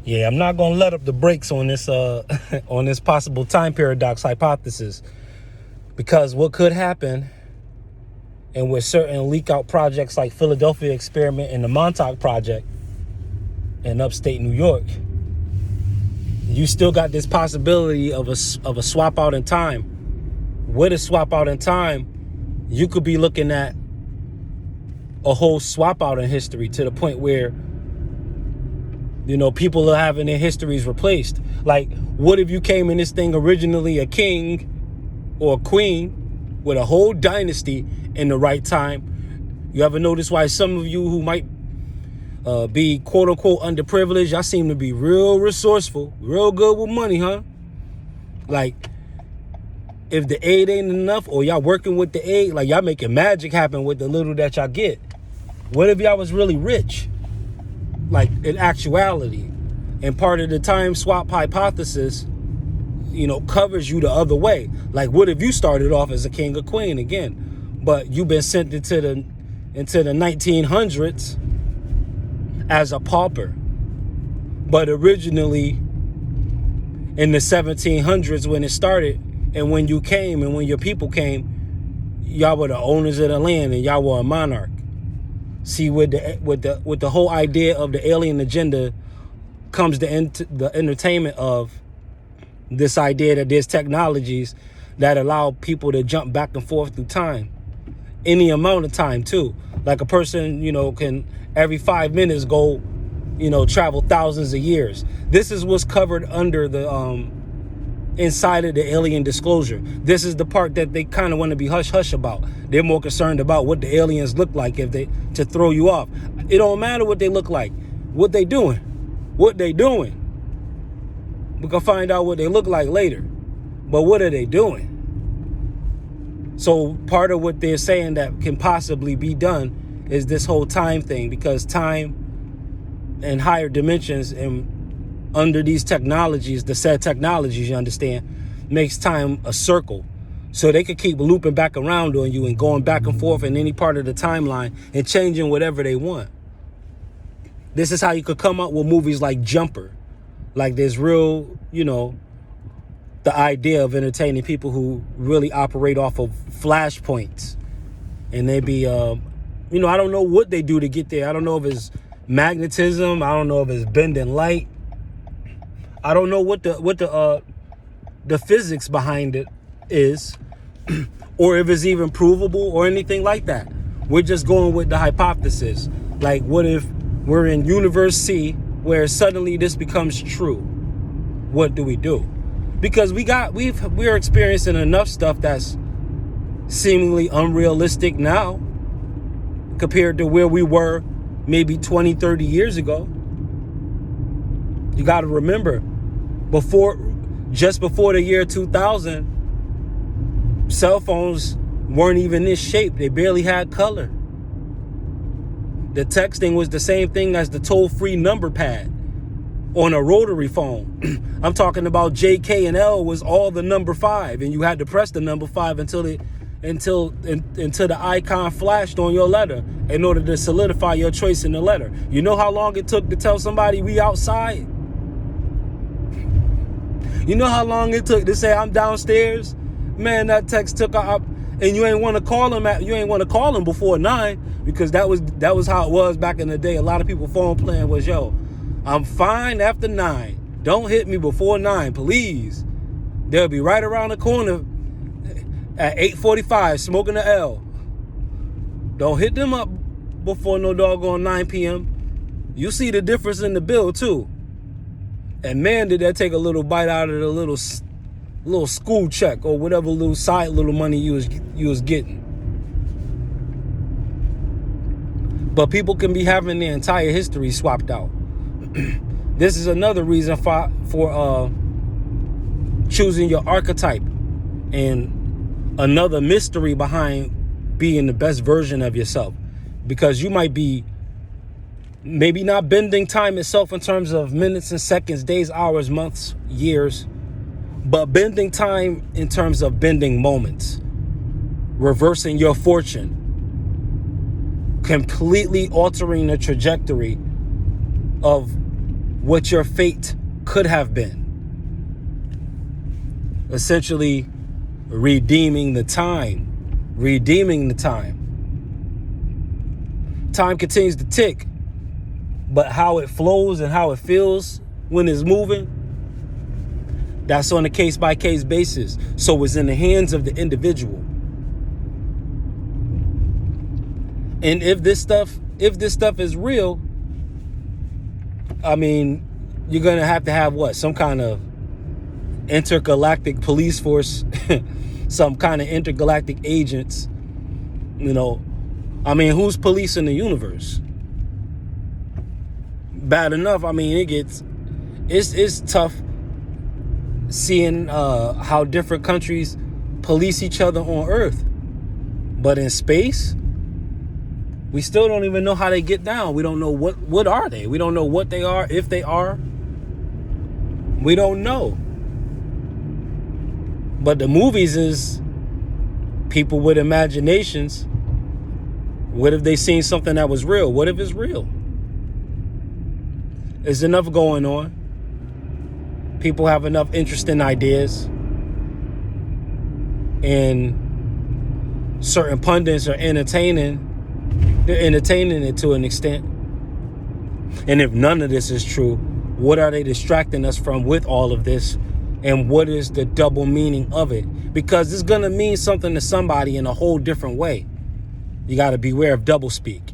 Yeah, I'm not gonna let up the brakes on this on this possible time paradox hypothesis, because what could happen, and with certain leak out projects like Philadelphia Experiment and the Montauk Project in upstate New York, you still got this possibility of a swap out in time. With a swap out in time, you could be looking at a whole swap out in history, to the point where, you know, people are having their histories replaced. Like, what if you came in this thing originally a king or a queen with a whole dynasty in the right time? You ever notice why some of you who might be quote unquote underprivileged, y'all seem to be real resourceful, real good with money, huh? Like, if the aid ain't enough, or y'all working with the aid, like y'all making magic happen with the little that y'all get. What if y'all was really rich? Like, in actuality. And part of the time swap hypothesis, you know, covers you the other way. Like, what if you started off as a king or queen again, but you've been sent into the 1900s as a pauper, but originally in the 1700s when it started, and when you came and when your people came, y'all were the owners of the land and y'all were a monarch. See, with the whole idea of the alien agenda comes the entertainment of this idea that there's technologies that allow people to jump back and forth through time, any amount of time too. Like, a person, you know, can every 5 minutes go, you know, travel thousands of years. This is what's covered under the inside of the alien disclosure. This is the part that they kind of want to be hush-hush about. They're more concerned about what the aliens look like, to throw you off. It don't matter what they look like. What they doing. We can find out what they look like later. But what are they doing? So part of what they're saying that can possibly be done is this whole time thing, because time and higher dimensions and under these technologies, the said technologies, you understand, makes time a circle. So they could keep looping back around on you and going back and forth in any part of the timeline and changing whatever they want. This is how you could come up with movies like Jumper. Like, there's real, you know, the idea of entertaining people who really operate off of flashpoints. And they be, you know, I don't know what they do to get there. I don't know if it's magnetism. I don't know if it's bending light. I don't know what the physics behind it is, or if it's even provable or anything like that. We're just going with the hypothesis. Like, what if we're in universe C, where suddenly this becomes true? What do we do? Because we're experiencing enough stuff that's seemingly unrealistic now compared to where we were maybe 20, 30 years ago. You got to remember, just before the year 2000, cell phones weren't even this shape. They barely had color. The texting was the same thing as the toll-free number pad on a rotary phone. I'm talking about J, K, and L was all the number 5, and you had to press the number 5 until the icon flashed on your letter in order to solidify your choice in the letter. You know how long it took to tell somebody we outside? You know how long it took to say I'm downstairs? Man, that text took up, and you ain't want to call them before 9, because that was how it was back in the day. A lot of people phone plan was, yo, I'm fine after 9. Don't hit me before 9, please. They'll be right around the corner at 8:45 smoking the L. Don't hit them up before no doggone 9 p.m. You see the difference in the bill too. And man, did that take a little bite out of the little school check or whatever little money you was getting. But people can be having their entire history swapped out. This is another reason for choosing your archetype, and another mystery behind being the best version of yourself. Because you might be maybe not bending time itself in terms of minutes and seconds, days, hours, months, years, but bending time in terms of bending moments, reversing your fortune, completely altering the trajectory of what your fate could have been. Essentially redeeming the time. Time continues to tick, but how it flows and how it feels when it's moving, that's on a case-by-case basis. So it's in the hands of the individual. And if this stuff is real, I mean, you're gonna have to have what? Some kind of intergalactic police force, some kind of intergalactic agents. You know, I mean, who's policing the universe? Bad enough. I mean, it's tough seeing how different countries police each other on Earth, but in space, we still don't even know how they get down. We don't know what are they. We don't know what they are, if they are. We don't know. But the movies is people with imaginations. What if they seen something that was real? What if it's real? There's enough going on. People have enough interesting ideas. And certain pundits are entertaining. They're entertaining it to an extent. And if none of this is true, what are they distracting us from with all of this? And what is the double meaning of it? Because it's going to mean something to somebody in a whole different way. You got to beware of doublespeak.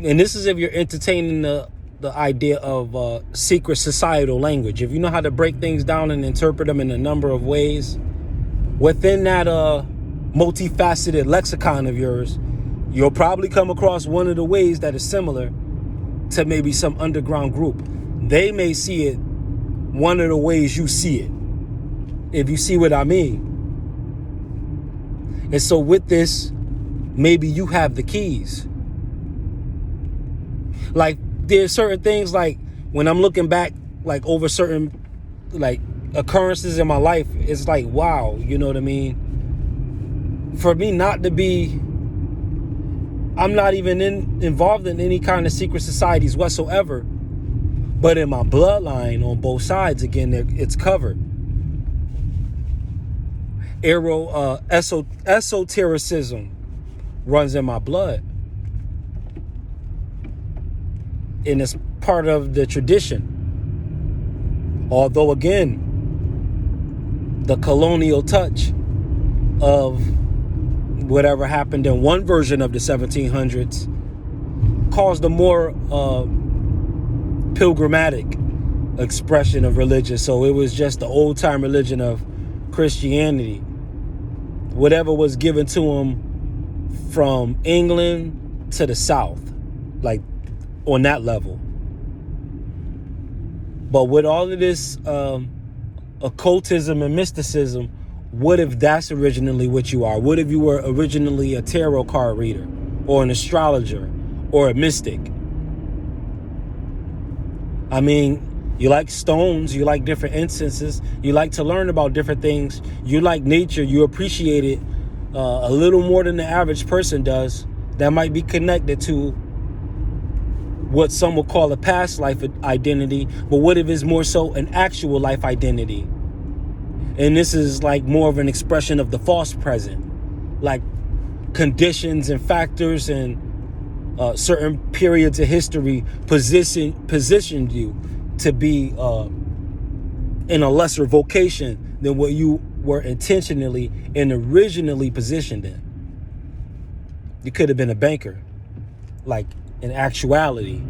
And this is if you're entertaining the idea of secret societal language. If you know how to break things down and interpret them in a number of ways, within that multifaceted lexicon of yours, you'll probably come across one of the ways that is similar to maybe some underground group. They may see it one of the ways you see it, if you see what I mean. And so with this, maybe you have the keys. Like, there's certain things, like when I'm looking back, like over certain like occurrences in my life, it's like, wow, you know what I mean? For me not to be, I'm not even involved in any kind of secret societies whatsoever. But in my bloodline on both sides, again, it's covered. Esotericism runs in my blood. And it's part of the tradition. Although, again, the colonial touch of whatever happened in one version of the 1700s caused a more pilgrimatic expression of religion. So it was just the old time religion of Christianity. Whatever was given to them from England to the South, like on that level. But with all of this occultism and mysticism, what if that's originally what you are? What if you were originally a tarot card reader or an astrologer or a mystic? I mean, you like stones, you like different incenses, you like to learn about different things, you like nature, you appreciate it a little more than the average person does. That might be connected to what some would call a past life identity, but what if it's more so an actual life identity? And this is like more of an expression of the false present, like conditions and factors and certain periods of history positioned you to be in a lesser vocation than what you were intentionally and originally positioned in. You could have been a banker, like in actuality,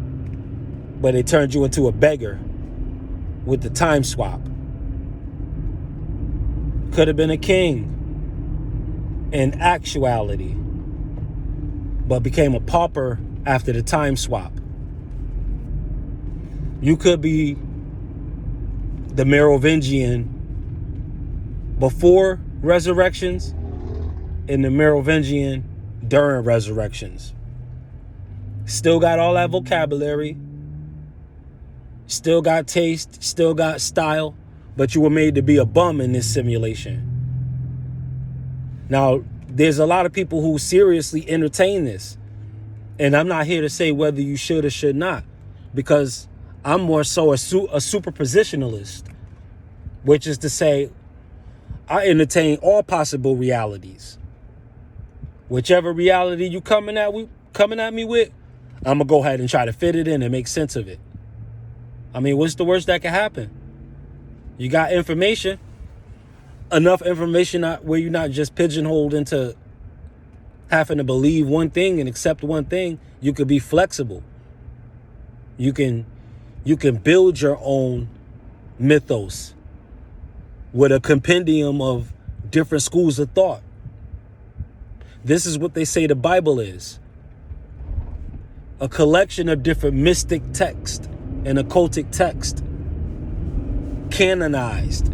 but it turned you into a beggar with the time swap. Could have been a king in actuality, but became a pauper after the time swap. You could be the Merovingian before resurrections and the Merovingian during resurrections. Still got all that vocabulary, still got taste, still got style, but you were made to be a bum in this simulation. Now, there's a lot of people who seriously entertain this. And I'm not here to say whether you should or should not, because I'm more so a superpositionalist, which is to say I entertain all possible realities. Whichever reality you coming at me with, I'm going to go ahead and try to fit it in and make sense of it. I mean, what's the worst that can happen? You got information, enough information where you're not just pigeonholed into having to believe one thing and accept one thing. You could be flexible. You can build your own mythos with a compendium of different schools of thought. This is what they say the Bible is: a collection of different mystic texts and occultic text, canonized.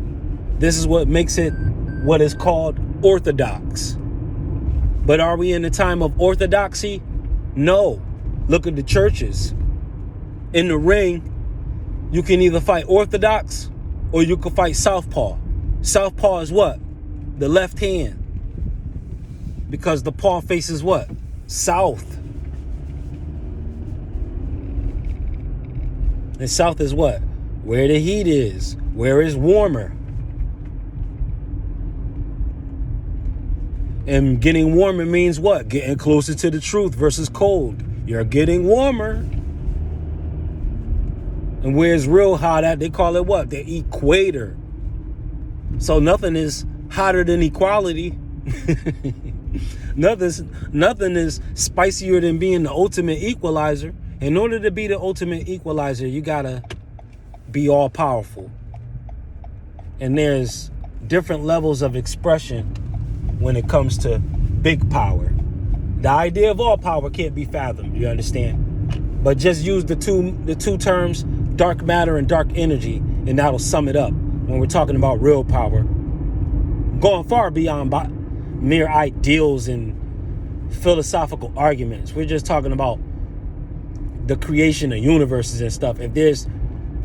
This is what makes it what is called orthodox. But are we in a time of orthodoxy? No. Look at the churches. In the ring, you can either fight orthodox or you can fight southpaw. Southpaw is what? The left hand. Because the paw faces what? South. And south is what? Where the heat is. Where it's warmer. And getting warmer means what? Getting closer to the truth versus cold. You're getting warmer. And where it's real hot at, they call it what? The equator. So nothing is hotter than equality. Nothing is spicier than being the ultimate equalizer. In order to be the ultimate equalizer, you gotta be all powerful. And there's different levels of expression when it comes to big power. The idea of all power can't be fathomed, you understand? But just use the two terms, dark matter and dark energy, and that'll sum it up when we're talking about real power. Going far beyond mere ideals and philosophical arguments. We're just talking about the creation of universes and stuff. If there's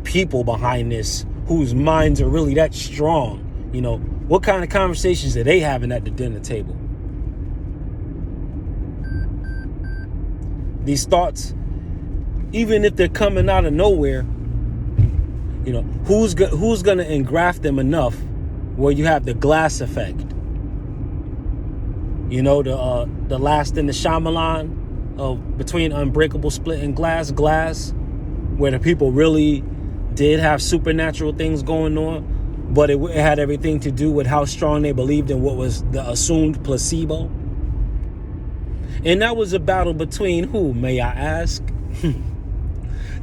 people behind this whose minds are really that strong, you know, what kind of conversations are they having at the dinner table? These thoughts, even if they're coming out of nowhere, you know, who's going to engraft them enough where you have the glass effect? You know, the last in the Shyamalan of between Unbreakable, Split, and Glass, where the people really did have supernatural things going on, but it had everything to do with how strong they believed in what was the assumed placebo. And that was a battle between who, may I ask?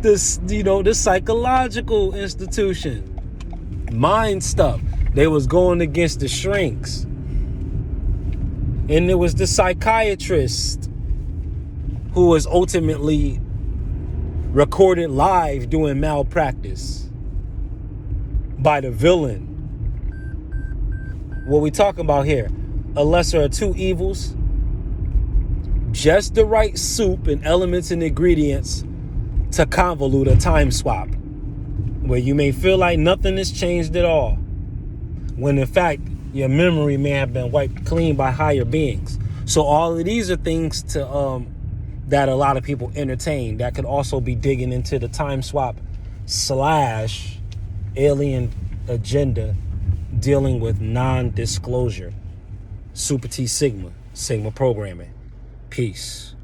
The psychological institution. Mind stuff. They was going against the shrinks. And it was the psychiatrist who was ultimately recorded live doing malpractice by the villain. What we talking about here? A lesser of two evils. Just the right soup and elements and ingredients to convolute a time swap where you may feel like nothing has changed at all, when in fact your memory may have been wiped clean by higher beings. So all of these are things to that a lot of people entertain that could also be digging into the time swap / alien agenda dealing with non-disclosure. Super T Sigma programming. Peace.